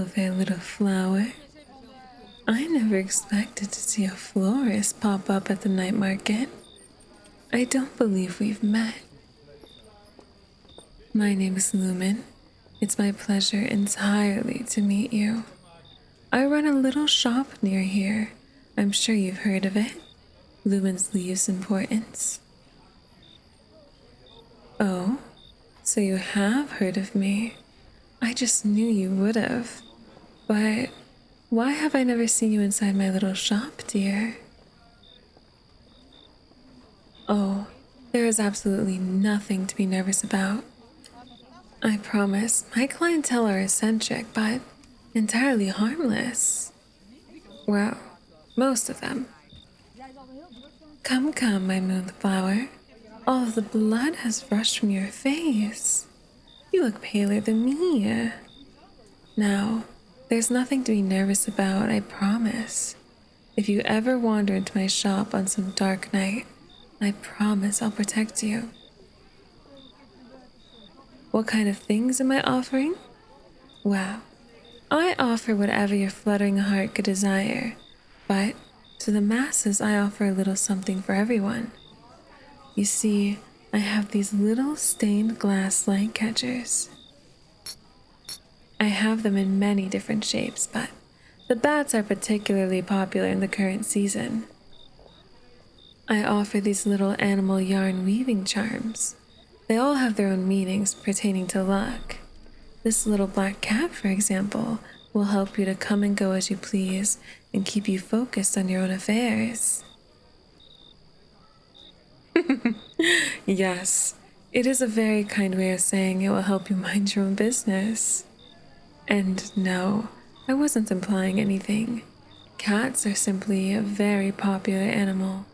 Hello there, little flower. I never expected to see a florist pop up at the night market. I don't believe we've met. My name is Lumen. It's my pleasure entirely to meet you. I run a little shop near here. I'm sure you've heard of it. Lumen's Leaves Importance. Oh, so you have heard of me. I just knew you would have. But why have I never seen you inside my little shop, dear? Oh, there is absolutely nothing to be nervous about. I promise, my clientele are eccentric, but entirely harmless. Well, most of them. Come, come, my moonflower. All of the blood has rushed from your face. You look paler than me. Now, there's nothing to be nervous about, I promise. If you ever wander into my shop on some dark night, I promise I'll protect you. What kind of things am I offering? Well, I offer whatever your fluttering heart could desire, but to the masses I offer a little something for everyone. You see, I have these little stained glass light catchers. I have them in many different shapes, but the bats are particularly popular in the current season. I offer these little animal yarn weaving charms. They all have their own meanings pertaining to luck. This little black cat, for example, will help you to come and go as you please and keep you focused on your own affairs. Yes, it is a very kind way of saying it will help you mind your own business. And no, I wasn't implying anything. Cats are simply a very popular animal.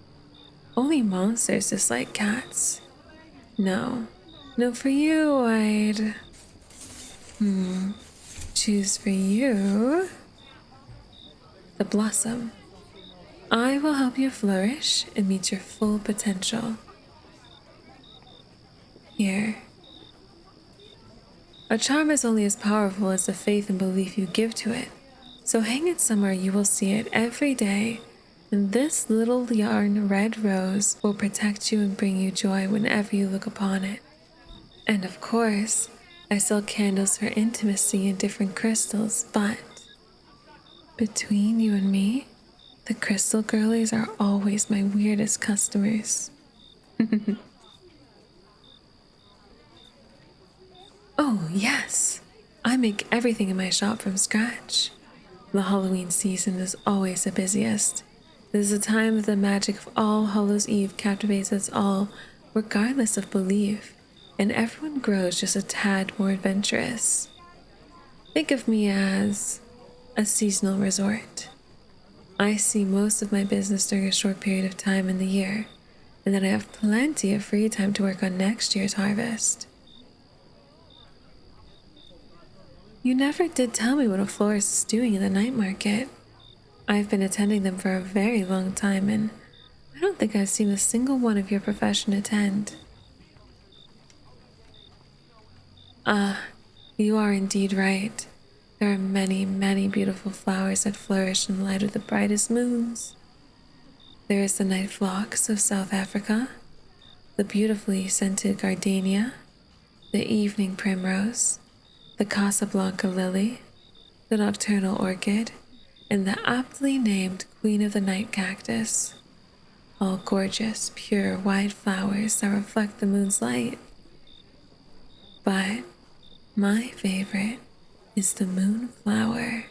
Only monsters dislike cats. No, for you, I'd choose for you the blossom. I will help you flourish and meet your full potential. Here. A charm is only as powerful as the faith and belief you give to it, so hang it somewhere you will see it every day, and this little yarn red rose will protect you and bring you joy whenever you look upon it. And of course, I sell candles for intimacy in different crystals, but between you and me, the crystal girlies are always my weirdest customers. Oh, yes. I make everything in my shop from scratch. The Halloween season is always the busiest. It is a time that the magic of All Hallows Eve captivates us all, regardless of belief, and everyone grows just a tad more adventurous. Think of me as a seasonal resort. I see most of my business during a short period of time in the year, and then I have plenty of free time to work on next year's harvest. You never did tell me what a florist is doing in the night market. I've been attending them for a very long time, and I don't think I've seen a single one of your profession attend. You are indeed right. There are many, many beautiful flowers that flourish in the light of the brightest moons. There is the night phlox of South Africa, the beautifully scented gardenia, the evening primrose, the Casablanca lily, the nocturnal orchid, and the aptly named Queen of the Night cactus. All gorgeous, pure, white flowers that reflect the moon's light. But my favorite is the moonflower.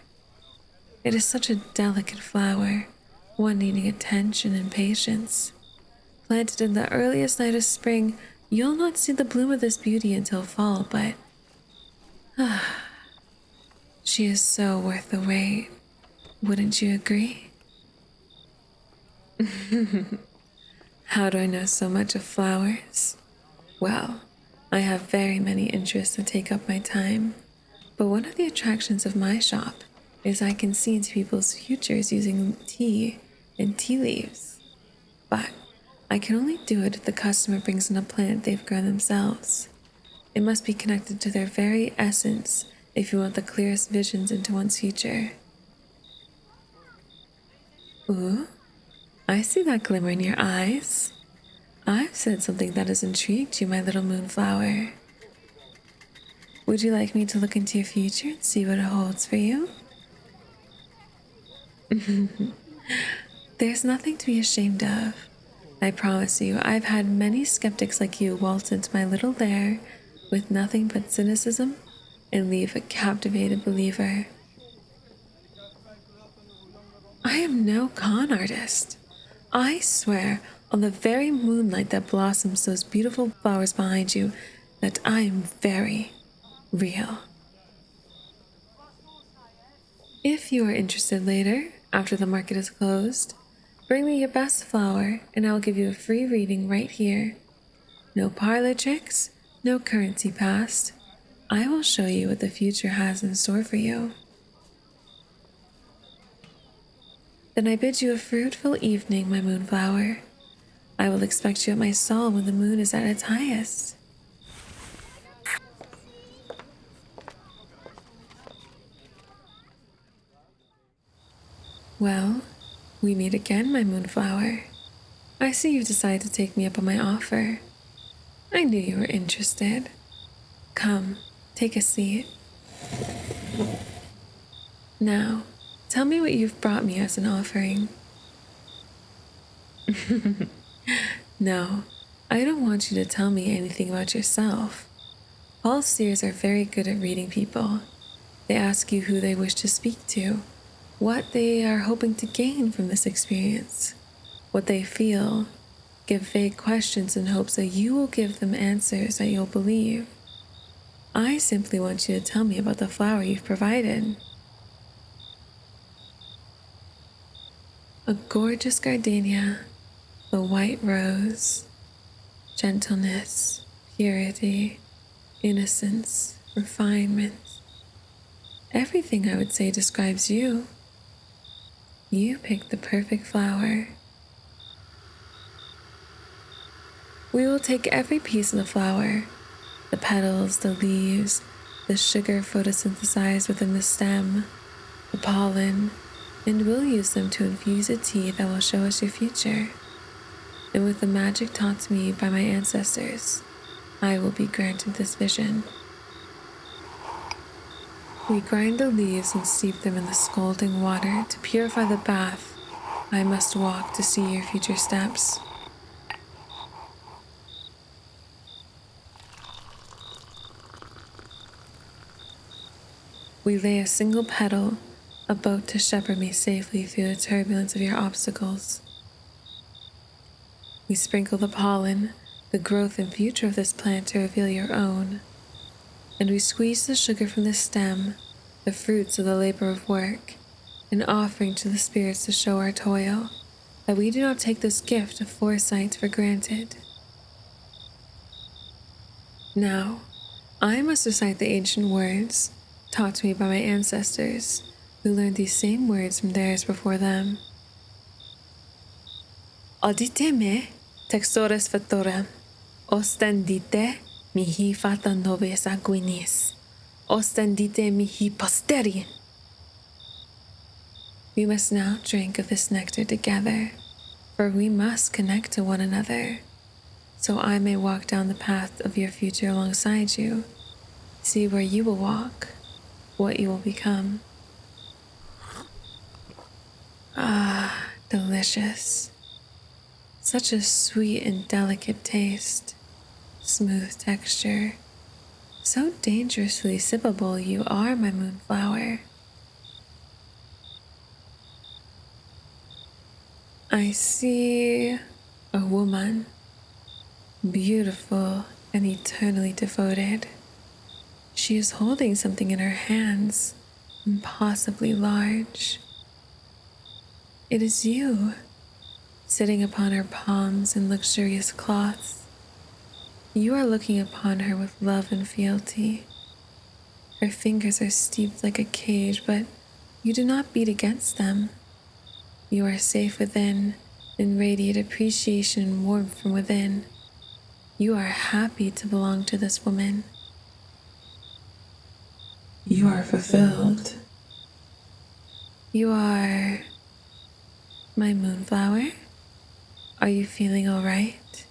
It is such a delicate flower, one needing attention and patience. Planted in the earliest night of spring, you'll not see the bloom of this beauty until fall, but she is so worth the wait. Wouldn't you agree? How do I know so much of flowers? Well, I have very many interests that take up my time, but one of the attractions of my shop is I can see into people's futures using tea and tea leaves. But I can only do it if the customer brings in a plant they've grown themselves. It must be connected to their very essence if you want the clearest visions into one's future. Ooh, I see that glimmer in your eyes. I've said something that has intrigued you, my little moonflower. Would you like me to look into your future and see what it holds for you? There's nothing to be ashamed of. I promise you, I've had many skeptics like you waltz into my little lair with nothing but cynicism and leave a captivated believer. I am no con artist. I swear on the very moonlight that blossoms those beautiful flowers behind you that I am very real. If you are interested later, after the market is closed, bring me your best flower and I will give you a free reading right here. No parlor tricks, no currency passed. I will show you what the future has in store for you. Then I bid you a fruitful evening, my moonflower. I will expect you at my stall when the moon is at its highest. Well, we meet again, my moonflower. I see you've decided to take me up on my offer. I knew you were interested. Come, take a seat. Now, tell me what you've brought me as an offering. No, I don't want you to tell me anything about yourself. All seers are very good at reading people. They ask you who they wish to speak to, what they are hoping to gain from this experience, what they feel, give vague questions in hopes that you will give them answers that you'll believe. I simply want you to tell me about the flower you've provided. A gorgeous gardenia, the white rose, gentleness, purity, innocence, refinement. Everything I would say describes you. You picked the perfect flower. We will take every piece of the flower, the petals, the leaves, the sugar photosynthesized within the stem, the pollen, and we'll use them to infuse a tea that will show us your future. And with the magic taught to me by my ancestors, I will be granted this vision. We grind the leaves and steep them in the scalding water to purify the bath I must walk to see your future steps. We lay a single petal, a boat to shepherd me safely through the turbulence of your obstacles. We sprinkle the pollen, the growth and future of this plant to reveal your own. And we squeeze the sugar from the stem, the fruits of the labor of work, an offering to the spirits to show our toil, that we do not take this gift of foresight for granted. Now, I must recite the ancient words taught to me by my ancestors, who learned these same words from theirs before them. Audite me, textores fetorem, ostendite mihi fata nobis sanguinis, ostendite mihi posterien. We must now drink of this nectar together, for we must connect to one another, so I may walk down the path of your future alongside you, see where you will walk, what you will become. Ah, delicious. Such a sweet and delicate taste, smooth texture. So dangerously sippable you are, my moonflower. I see a woman, beautiful and eternally devoted. She is holding something in her hands, impossibly large. It is you, sitting upon her palms in luxurious cloths. You are looking upon her with love and fealty. Her fingers are steeped like a cage, but you do not beat against them. You are safe within and radiate appreciation and warmth from within. You are happy to belong to this woman. You are fulfilled. You are my moonflower. Are you feeling all right?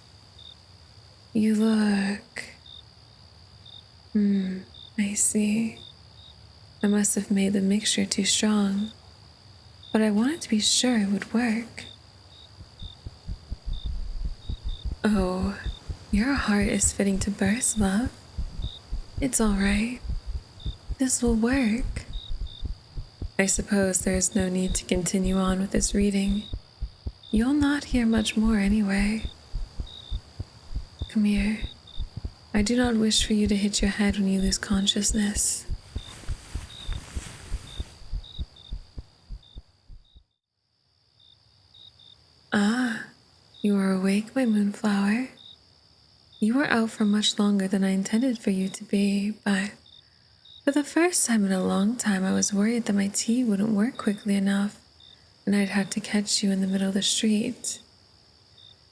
You look... I see. I must have made the mixture too strong, but I wanted to be sure it would work. Oh, your heart is fitting to burst, love. It's all right. This will work. I suppose there is no need to continue on with this reading. You'll not hear much more anyway. Come here. I do not wish for you to hit your head when you lose consciousness. Ah, you are awake, my moonflower. You were out for much longer than I intended for you to be, but for the first time in a long time, I was worried that my tea wouldn't work quickly enough, and I'd have to catch you in the middle of the street.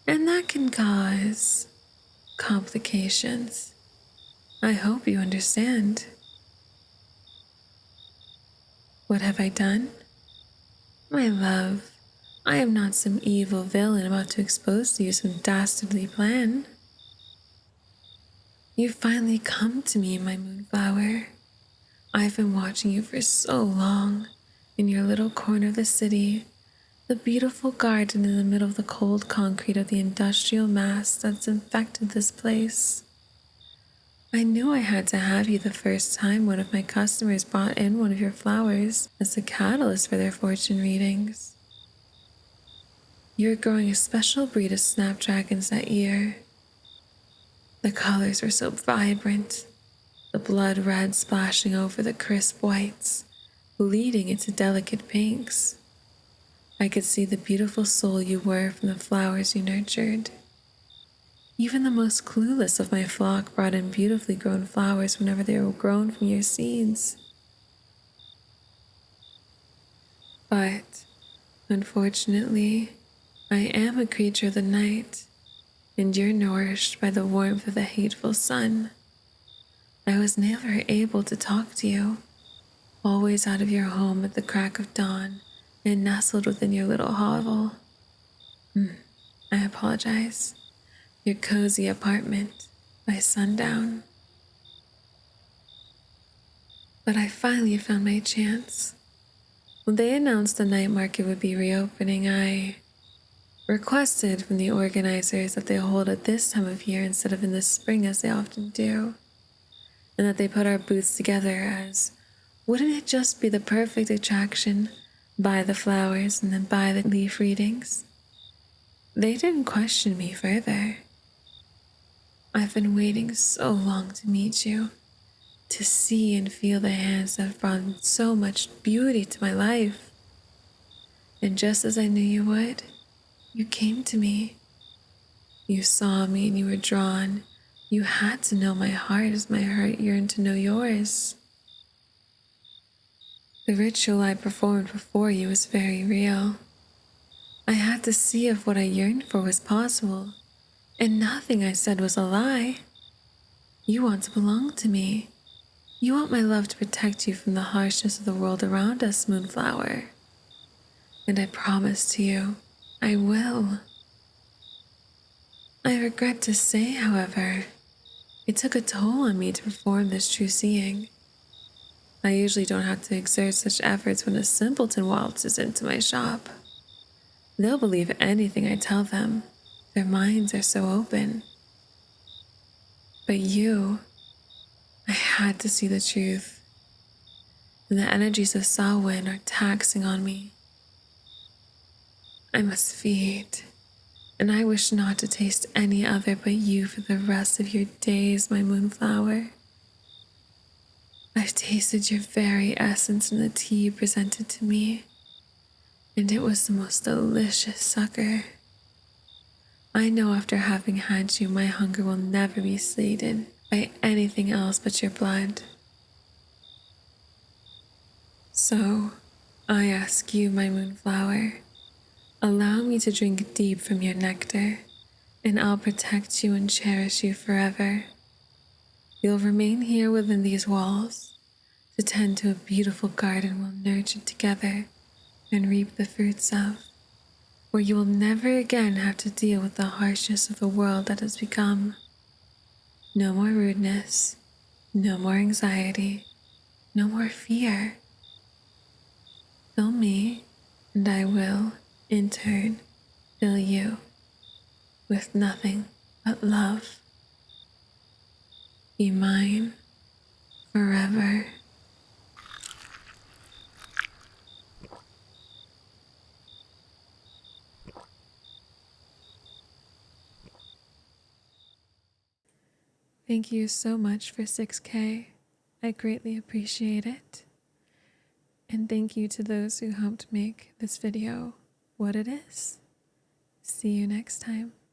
And that can cause complications. I hope you understand. What have I done? My love, I am not some evil villain about to expose to you some dastardly plan. You've finally come to me, my moonflower. I've been watching you for so long, in your little corner of the city, the beautiful garden in the middle of the cold concrete of the industrial mass that's infected this place. I knew I had to have you the first time one of my customers brought in one of your flowers as the catalyst for their fortune readings. You're growing a special breed of snapdragons that year. The colors were so vibrant, the blood red splashing over the crisp whites, bleeding into delicate pinks. I could see the beautiful soul you were from the flowers you nurtured. Even the most clueless of my flock brought in beautifully grown flowers whenever they were grown from your seeds. But, unfortunately, I am a creature of the night, and you're nourished by the warmth of the hateful sun. I was never able to talk to you, always out of your home at the crack of dawn and nestled within your little hovel. I apologize. Your cozy apartment by sundown. But I finally found my chance. When they announced the night market would be reopening, I requested from the organizers that they hold it this time of year instead of in the spring as they often do, and that they put our booths together as, wouldn't it just be the perfect attraction? Buy the flowers and then buy the leaf readings. They didn't question me further. I've been waiting so long to meet you, to see and feel the hands that have brought so much beauty to my life. And just as I knew you would, you came to me. You saw me and you were drawn. You had to know my heart as my heart yearned to know yours. The ritual I performed before you was very real. I had to see if what I yearned for was possible, and nothing I said was a lie. You want to belong to me. You want my love to protect you from the harshness of the world around us, Moonflower. And I promise to you, I will. I regret to say, however, it took a toll on me to perform this true seeing. I usually don't have to exert such efforts when a simpleton waltzes into my shop. They'll believe anything I tell them. Their minds are so open. But you, I had to see the truth. And the energies of Samhain are taxing on me. I must feed, and I wish not to taste any other but you for the rest of your days, my moonflower. I've tasted your very essence in the tea you presented to me, and it was the most delicious succor. I know after having had you, my hunger will never be sated by anything else but your blood. So, I ask you, my moonflower, allow me to drink deep from your nectar, and I'll protect you and cherish you forever. You'll remain here within these walls, to tend to a beautiful garden we'll nurture together and reap the fruits of, where you will never again have to deal with the harshness of the world that has become. No more rudeness, no more anxiety, no more fear. Fill me, and I will, in turn, fill you with nothing but love. Be mine forever. Thank you so much for 6K. I greatly appreciate it. And thank you to those who helped make this video what it is. See you next time.